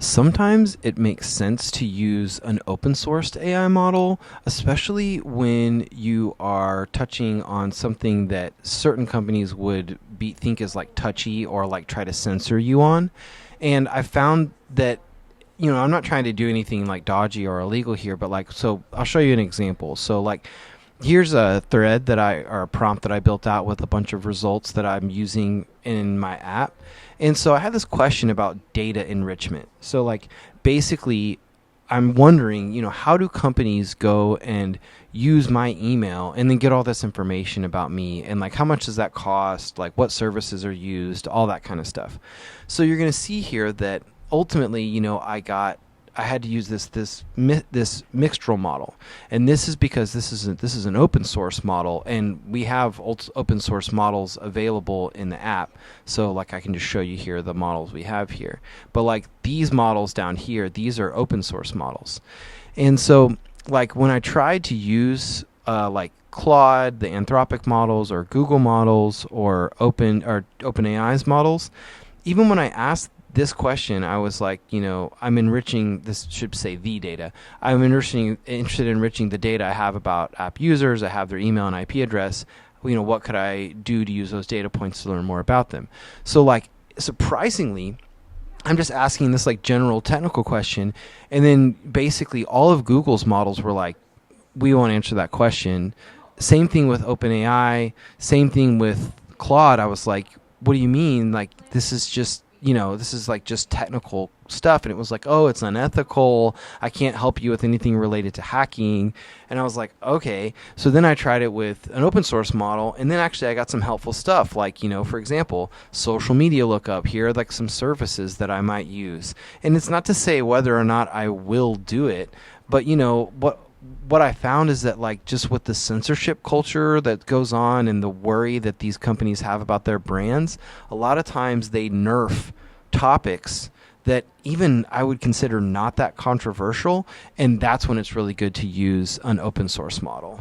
Sometimes it makes sense to use an open sourced AI model, especially when you are touching on something that certain companies would think is like touchy or like try to censor you on. And I found that, I'm not trying to do anything like dodgy or illegal here, but like, so I'll show you an example. So like, here's a thread or a prompt that I built out with a bunch of results that I'm using in my app. And so I had this question about data enrichment. So like basically I'm wondering, how do companies go and use my email and then get all this information about me, and like how much does that cost, like what services are used, all that kind of stuff. So you're going to see here that ultimately, I had to use this Mixtral model, and this is because this is an open source model, and we have open source models available in the app. So like I can just show you here the models we have here. But like these models down here, these are open source models, and so like when I tried to use like Claude, the Anthropic models, or Google models, or OpenAI's models, even when I asked this question, I was like, I'm enriching, this should say the data. I'm interested in enriching the data I have about app users. I have their email and IP address. What could I do to use those data points to learn more about them? So like, surprisingly, I'm just asking this like general technical question, and then basically all of Google's models were like, we won't answer that question. Same thing with OpenAI, same thing with Claude. I was like, what do you mean? Like, this is just, this is like just technical stuff. And it was like, oh, it's unethical. I can't help you with anything related to hacking. And I was like, okay. So then I tried it with an open source model. And then actually I got some helpful stuff. Like, for example, social media lookup. Here are like some services that I might use. And it's not to say whether or not I will do it, but what I found is that like just with the censorship culture that goes on and the worry that these companies have about their brands, a lot of times they nerf topics that even I would consider not that controversial, and that's when it's really good to use an open source model.